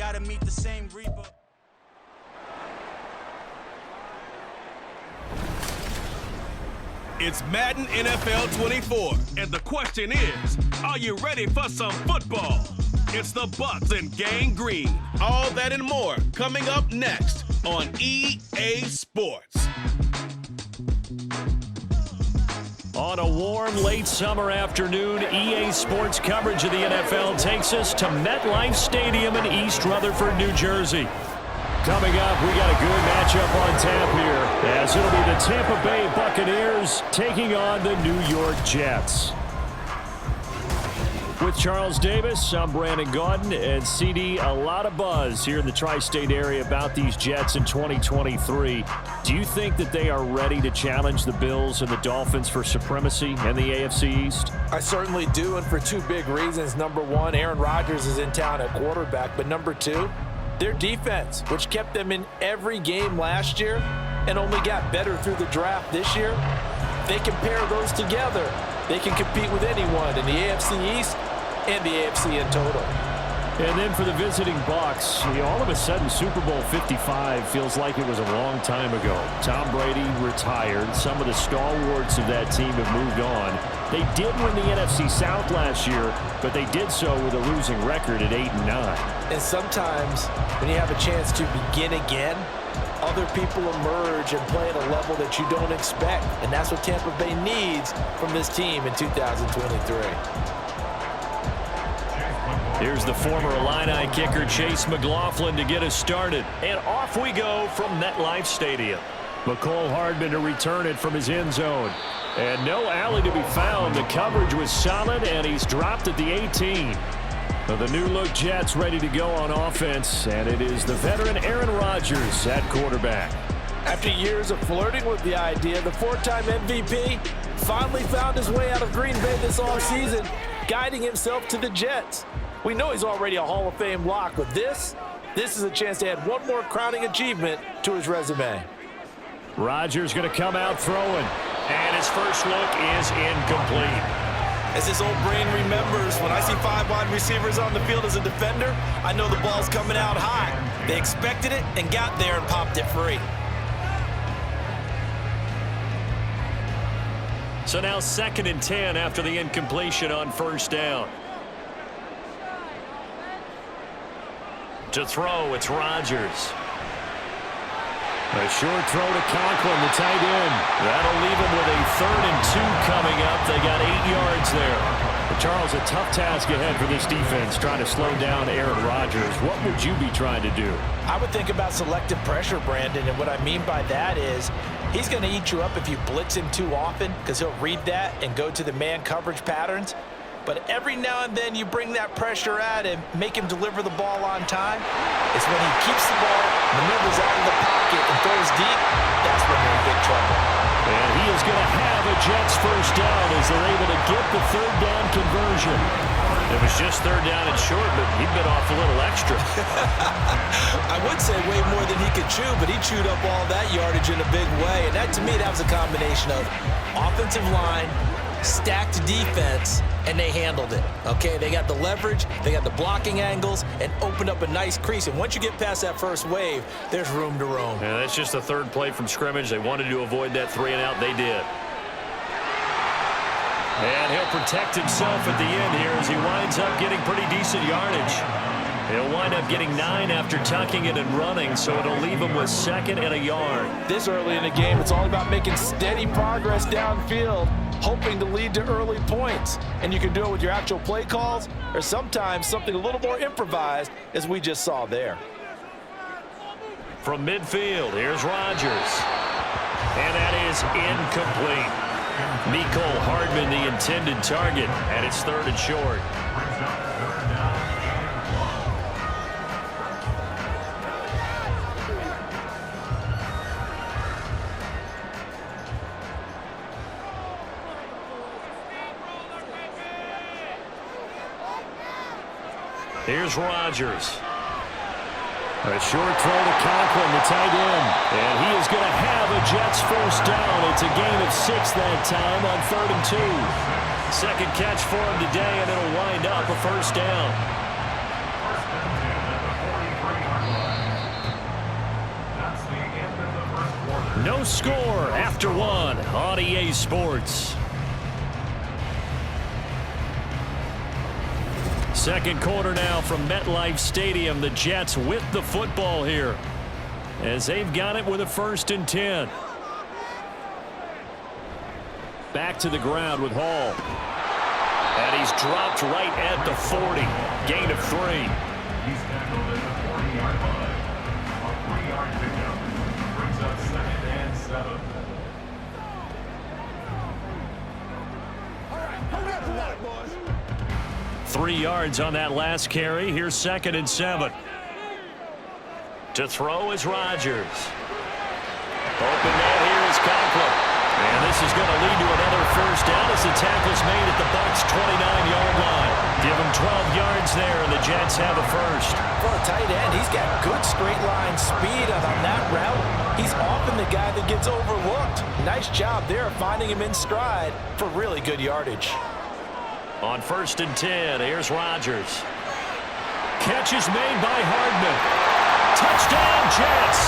gotta meet the same reaper. It's Madden NFL 24, and the question is, are you ready for some football? It's the Bucs and Gang Green. All that and more coming up next on EA Sports. On a warm, late summer afternoon, EA Sports coverage of the NFL takes us to MetLife Stadium in East Rutherford, New Jersey. Coming up, we got a good matchup on tap here, as it'll be the Tampa Bay Buccaneers taking on the New York Jets. With Charles Davis, I'm Brandon Gaudin, and CD, a lot of buzz here in the tri-state area about these Jets in 2023. Do you think that they are ready to challenge the Bills and the Dolphins for supremacy in the AFC East? I certainly do, and for two big reasons. Number one, Aaron Rodgers is in town at quarterback, but number two, their defense, which kept them in every game last year and only got better through the draft this year. They can pair those together. They can compete with anyone in the AFC East and the AFC in total. And then for the visiting Bucs, all of a sudden Super Bowl 55 feels like it was a long time ago. Tom Brady retired. Some of the stalwarts of that team have moved on. They did win the NFC South last year, but they did so with a losing record at 8-9. And sometimes when you have a chance to begin again, other people emerge and play at a level that you don't expect. And that's what Tampa Bay needs from this team in 2023. Here's the former Illini kicker Chase McLaughlin to get us started. And off we go from MetLife Stadium. McCole Hardman to return it from his end zone. And no alley to be found. The coverage was solid, and he's dropped at the 18. The new-look Jets ready to go on offense, and it is the veteran Aaron Rodgers at quarterback. After years of flirting with the idea, the four-time MVP finally found his way out of Green Bay this offseason, guiding himself to the Jets. We know he's already a Hall of Fame lock, but this is a chance to add one more crowning achievement to his resume. Rodgers going to come out throwing, and his first look is incomplete. As his old brain remembers, when I see 5 wide receivers on the field as a defender, I know the ball's coming out high. They expected it and got there and popped it free. So now 2nd and 10 after the incompletion on first down. To throw, it's Rodgers. A short throw to Conklin, the tight end. That'll leave him with a 3rd and 2 coming up. They got 8 yards there. But Charles, a tough task ahead for this defense, trying to slow down Aaron Rodgers. What would you be trying to do? I would think about selective pressure, Brandon, and what I mean by that is he's going to eat you up if you blitz him too often, because he'll read that and go to the man coverage patterns. But every now and then you bring that pressure at him, make him deliver the ball on time. It's when he keeps the ball, maneuvers out of the pocket, and throws deep, that's when they're in big trouble. And he is going to have a Jets first down as they're able to get the 3rd down conversion. It was just 3rd down and short, but he bit off a little extra. I would say way more than he could chew, but he chewed up all that yardage in a big way. And that, to me, that was a combination of offensive line, stacked defense, and they handled it. Okay, they got the leverage, they got the blocking angles, and opened up a nice crease. And once you get past that first wave, there's room to roam. Yeah, that's just the 3rd play from scrimmage. They wanted to avoid that 3-and-out. They did. And he'll protect himself at the end here as he winds up getting pretty decent yardage. He'll wind up getting 9 after tucking it and running, so it'll leave him with 2nd and a yard. This early in the game, it's all about making steady progress downfield, hoping to lead to early points. And you can do it with your actual play calls, or sometimes something a little more improvised, as we just saw there. From midfield, here's Rodgers. And that is incomplete. Mecole Hardman, the intended target, and it's 3rd and short. Here's Rodgers. A short throw to Conklin, the tight end. And he is going to have a Jets first down. It's a gain of 6 that time on 3rd and 2. 2nd catch for him today, and it'll wind up a first down. No score after one on EA Sports. Second quarter now from MetLife Stadium. The Jets with the football here as they've got it with a 1st and 10. Back to the ground with Hall. And he's dropped right at the 40. Gain of 3. He's tackled at the 40-yard line. A 3-yard pickup brings up 2nd and 7. All right, hold up a minute, boys. 3 yards on that last carry. Here's 2nd and 7. To throw is Rodgers. Open man here is Conklin. And this is going to lead to another 1st down as the tackle's made at the Bucs' 29-yard line. Give him 12 yards there, and the Jets have a 1st. For a tight end, he's got good straight line speed, and on that route, he's often the guy that gets overlooked. Nice job there finding him in stride for really good yardage. On 1st and 10, here's Rodgers. Catch is made by Hardman. Touchdown, Jets.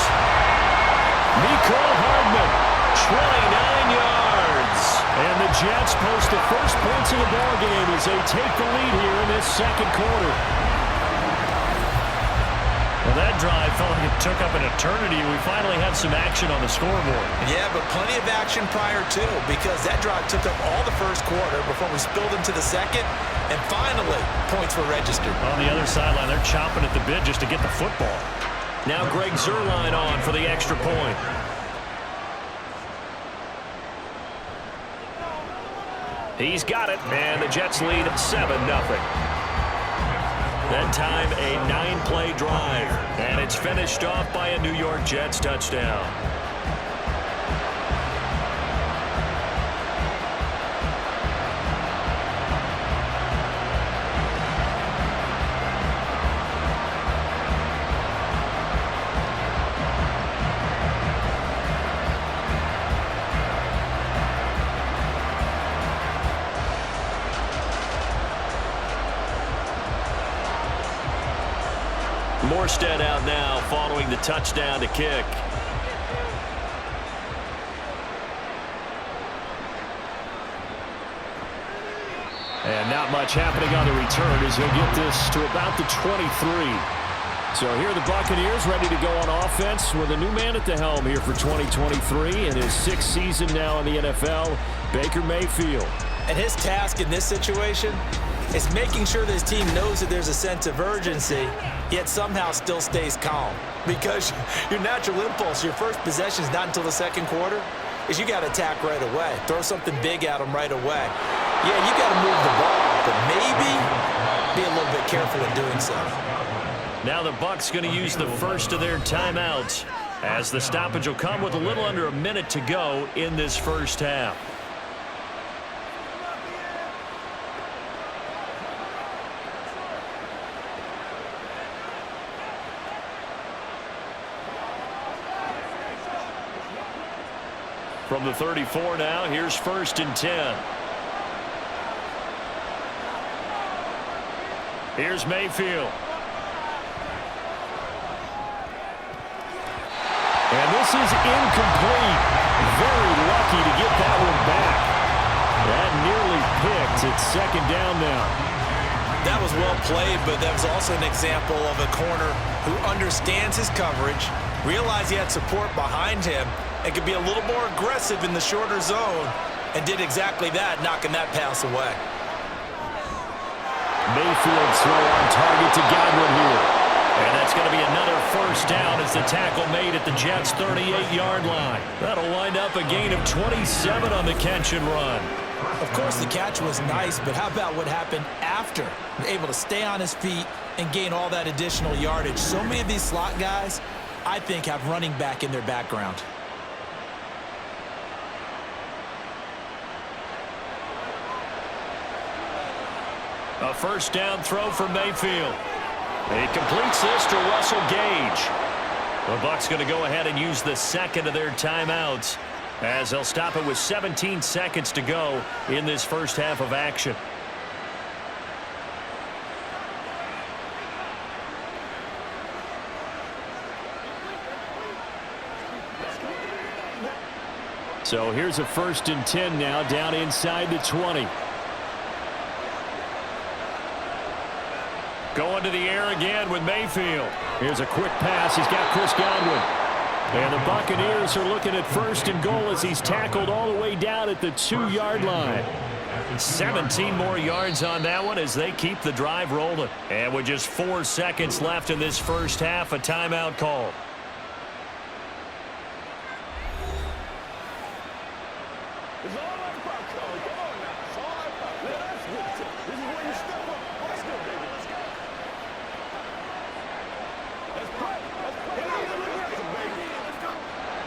Mecole Hardman, 29 yards. And the Jets post the first points of the ballgame as they take the lead here in this 2nd quarter. Well, that drive felt like it took up an eternity. We finally have some action on the scoreboard. Yeah, but plenty of action prior to, because that drive took up all the 1st quarter before we spilled into the 2nd, and finally, points were registered. On the other sideline, they're chomping at the bit just to get the football. Now Greg Zuerlein on for the extra point. He's got it, and the Jets lead 7-0. That time, a 9-play drive, and it's finished off by a New York Jets touchdown. Morstead out now following the touchdown to kick. And not much happening on the return as he'll get this to about the 23. So here are the Buccaneers ready to go on offense with a new man at the helm here for 2023 in his 6th season now in the NFL, Baker Mayfield. And his task in this situation is making sure that his team knows that there's a sense of urgency, yet somehow still stays calm. Because your natural impulse, your first possession is not until the 2nd quarter, is you got to attack right away. Throw something big at them right away. Yeah, you got to move the ball, but maybe be a little bit careful in doing so. Now the Bucs going to use the first of their timeouts as the stoppage will come with a little under a minute to go in this 1st half. From the 34 now, here's 1st and 10. Here's Mayfield. And this is incomplete. Very lucky to get that one back. That nearly picked. It's 2nd down now. That was well played, but that was also an example of a corner who understands his coverage, realized he had support behind him, and could be a little more aggressive in the shorter zone, and did exactly that, knocking that pass away. Mayfield throw on target to Godwin here. And that's going to be another 1st down as the tackle made at the Jets' 38-yard line. That'll wind up a gain of 27 on the catch and run. Of course, the catch was nice, but how about what happened after? Able to stay on his feet and gain all that additional yardage. So many of these slot guys, I think, have running back in their background. A 1st down throw for Mayfield. He completes this to Russell Gage. The Bucs going to go ahead and use the 2nd of their timeouts as they'll stop it with 17 seconds to go in this 1st half of action. So here's a 1st and 10 now, down inside the 20. Going to the air again with Mayfield. Here's a quick pass. He's got Chris Godwin. And the Buccaneers are looking at 1st and goal as he's tackled all the way down at the 2-yard line. 17 more yards on that one as they keep the drive rolling. And with just 4 seconds left in this first half, a timeout call.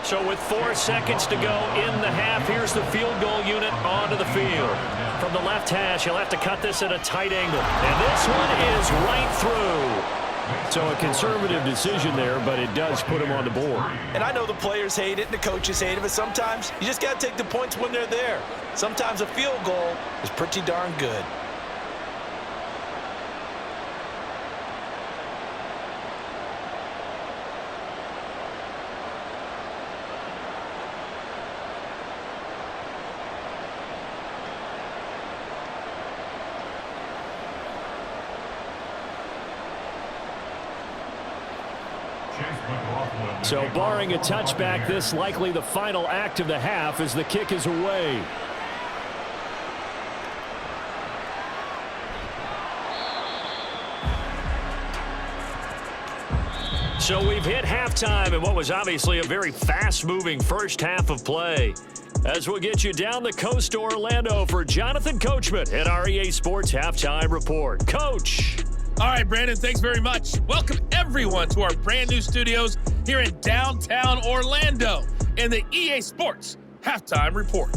So with 4 seconds to go in the half, here's the field goal unit onto the field. From the left hash, he'll have to cut this at a tight angle. And this one is right through. So a conservative decision there, but it does put him on the board. And I know the players hate it and the coaches hate it, but sometimes you just got to take the points when they're there. Sometimes a field goal is pretty darn good. So barring a touchback, this likely the final act of the half as the kick is away. So we've hit halftime in what was obviously a very fast-moving first half of play. As we'll get you down the coast to Orlando for Jonathan Coachman at our EA Sports Halftime Report. Coach. All right, Brandon, thanks very much. Welcome, everyone, to our brand new studios here in downtown Orlando in the EA Sports Halftime Report.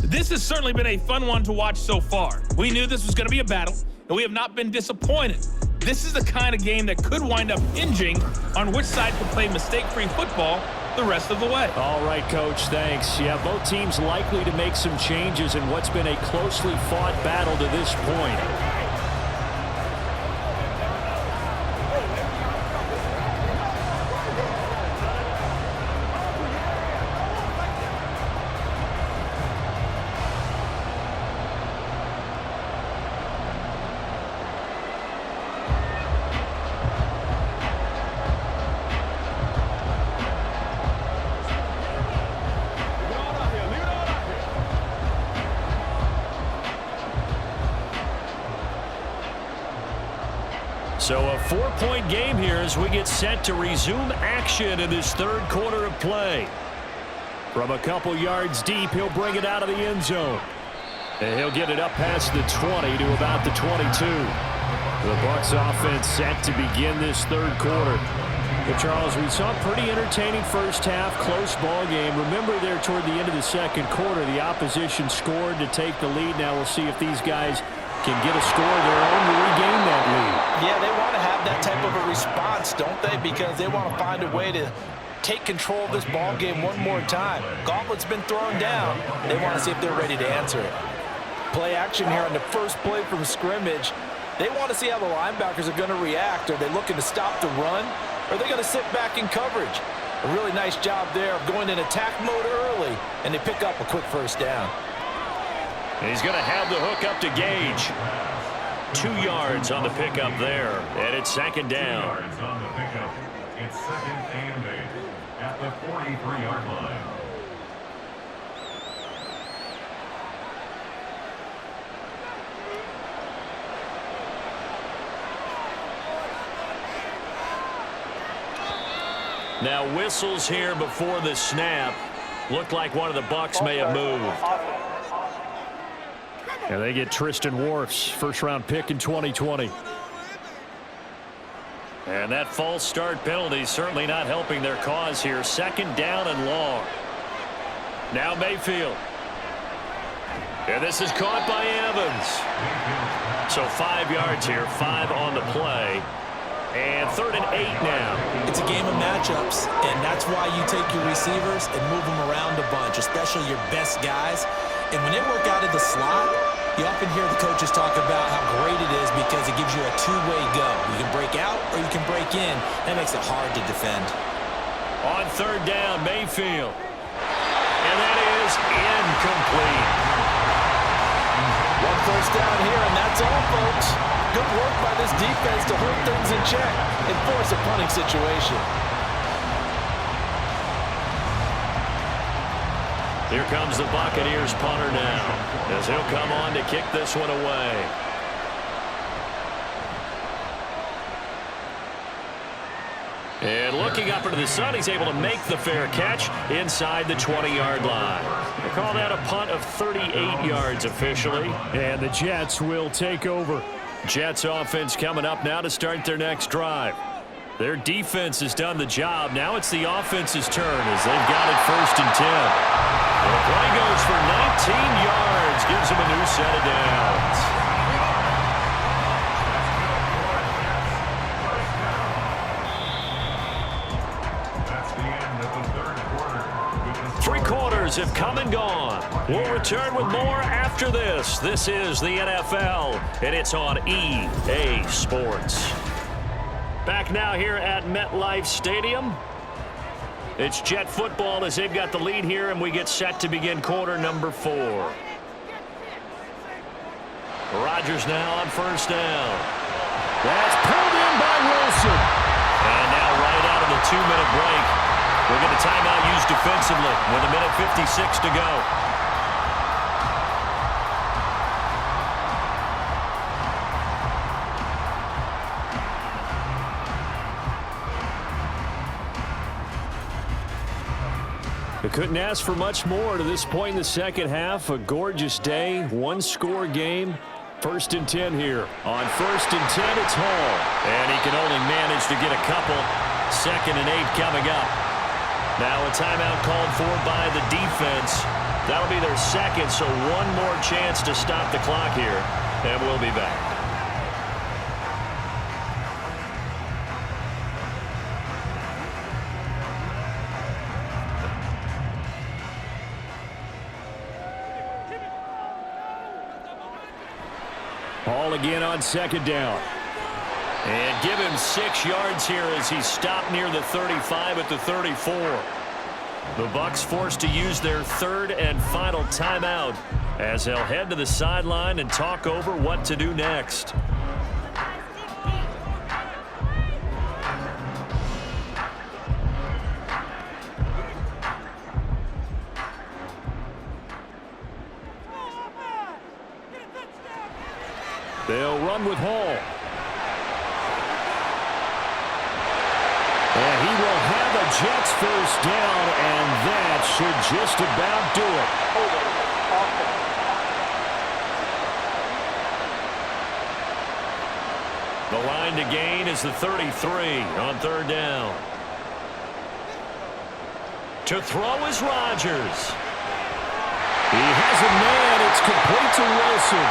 This has certainly been a fun one to watch so far. We knew this was going to be a battle, and we have not been disappointed. This is the kind of game that could wind up hinging on which side can play mistake-free football the rest of the way. All right, Coach, thanks. Yeah, both teams likely to make some changes in what's been a closely fought battle to this point. So a 4-point game here as we get set to resume action in this third quarter of play. From a couple yards deep, he'll bring it out of the end zone. And he'll get it up past the 20 to about the 22. The Bucs offense set to begin this third quarter. But Charles, we saw a pretty entertaining first half, close ball game. Remember there toward the end of the second quarter, the opposition scored to take the lead. Now we'll see if these guys can get a score of their own to regain that lead. Yeah, they want to have that type of a response, don't they? Because they want to find a way to take control of this ball game one more time. Gauntlet's been thrown down. They want to see if they're ready to answer it. Play action here on the first play from scrimmage. They want to see how the linebackers are going to react. Are they looking to stop the run? Or are they going to sit back in coverage? A really nice job there of going in attack mode early, and they pick up a quick first down. And he's going to have the hook up to Gage. 2 yards on the pickup there, and it's second down. 2 yards on the pickup. It's second and 8 at the 43-yard line. Now whistles here before the snap. Looked like one of the Bucs may have moved. And they get Tristan Wirfs, first-round pick in 2020. And that false start penalty certainly not helping their cause here. Second down and long. Now Mayfield. And this is caught by Evans. So 5 yards here, 5 on the play. And 3rd and 8 now. It's a game of matchups, and that's why you take your receivers and move them around a bunch, especially your best guys. And when they work out of the slot, you often hear the coaches talk about how great it is because it gives you a two-way go. You can break out or you can break in. That makes it hard to defend. On 3rd down, Mayfield. And that is is incomplete. One first down here, and that's all, folks. Good work by this defense to hold things in check and force a punting situation. Here comes the Buccaneers punter now, as he'll come on to kick this one away. And looking up into the sun, he's able to make the fair catch inside the 20-yard line. They call that a punt of 38 yards officially. And the Jets will take over. Jets offense coming up now to start their next drive. Their defense has done the job. Now it's the offense's turn as they've got it 1st and 10. And the play goes for 19 yards, gives them a new set of downs. That's the end of the third quarter. 3 quarters have come and gone. We'll return with more after this. This is the NFL, and it's on EA Sports. Back now here at MetLife Stadium. It's Jet football as they've got the lead here, and we get set to begin quarter number 4. Rodgers now on 1st down. That's pulled in by Wilson. And now right out of the 2-minute break, we'll get a timeout used defensively with 1:56 to go. They couldn't ask for much more to this point in the second half. A gorgeous day, 1-score game. 1st and 10 here. On 1st and 10, it's Hall. And he can only manage to get a couple. 2nd and 8 coming up. Now a timeout called for by the defense. That'll be their 2nd, so one more chance to stop the clock here. And we'll be back. Hall again on 2nd down. And give him 6 yards here as he's stopped near the 35 at the 34. The Bucs forced to use their 3rd and final timeout as they'll head to the sideline and talk over what to do next. They'll run with Hall. And he will have a Jets 1st down, and that should just about do it. The line to gain is the 33 on 3rd down. To throw is Rodgers. He has a man. It's complete to Wilson.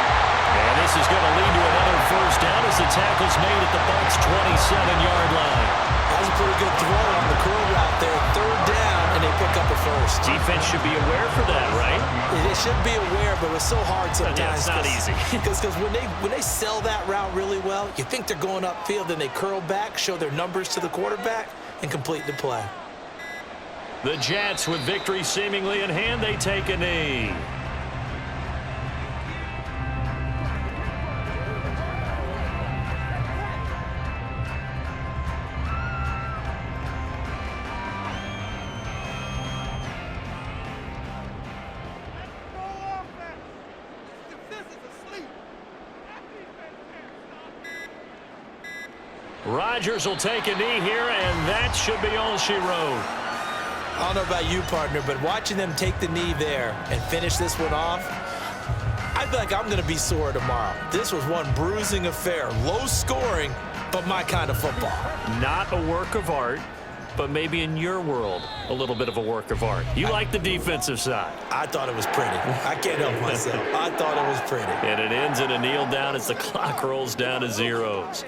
And this is going to lead to another 1st down as the tackle's made at the Bucs' 27-yard line. That was a pretty good throw on the curl route there. 3rd down, and they pick up a 1st. Defense should be aware for that, right? They should be aware, but it's so hard sometimes. Yeah, it's not easy. Because when they sell that route really well, you think they're going upfield, then they curl back, show their numbers to the quarterback, and complete the play. The Jets, with victory seemingly in hand, they take a knee. Rodgers will take a knee here, and that should be all she wrote. I don't know about you, partner, but watching them take the knee there and finish this one off, I feel like I'm going to be sore tomorrow. This was one bruising affair. Low scoring, but my kind of football. Not a work of art, but maybe in your world, a little bit of a work of art. You like the defensive side. I thought it was pretty. I can't help myself. I thought it was pretty. And it ends in a kneel down as the clock rolls down to zeros.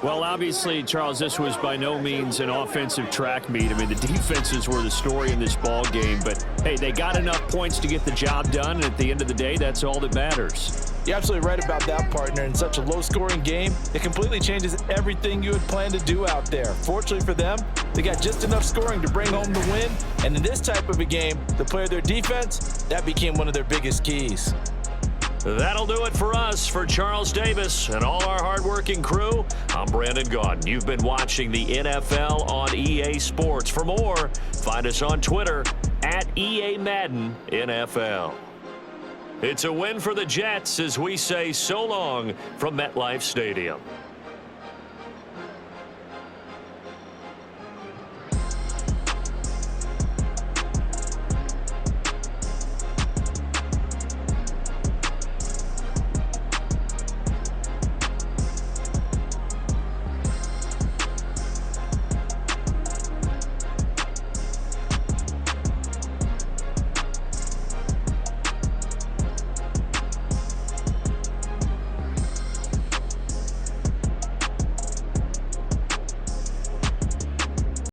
Well, obviously, Charles, this was by no means an offensive track meet. I mean, the defenses were the story in this ball game. But, hey, they got enough points to get the job done. And at the end of the day, that's all that matters. You're absolutely right about that, partner. In such a low-scoring game, it completely changes everything you had planned to do out there. Fortunately for them, they got just enough scoring to bring home the win. And in this type of a game, to play their defense, that became one of their biggest keys. That'll do it for us. For Charles Davis and all our hardworking crew, I'm Brandon Gaudin. You've been watching the NFL on EA Sports. For more, find us on Twitter at EA Madden NFL. It's a win for the Jets as we say so long from MetLife Stadium.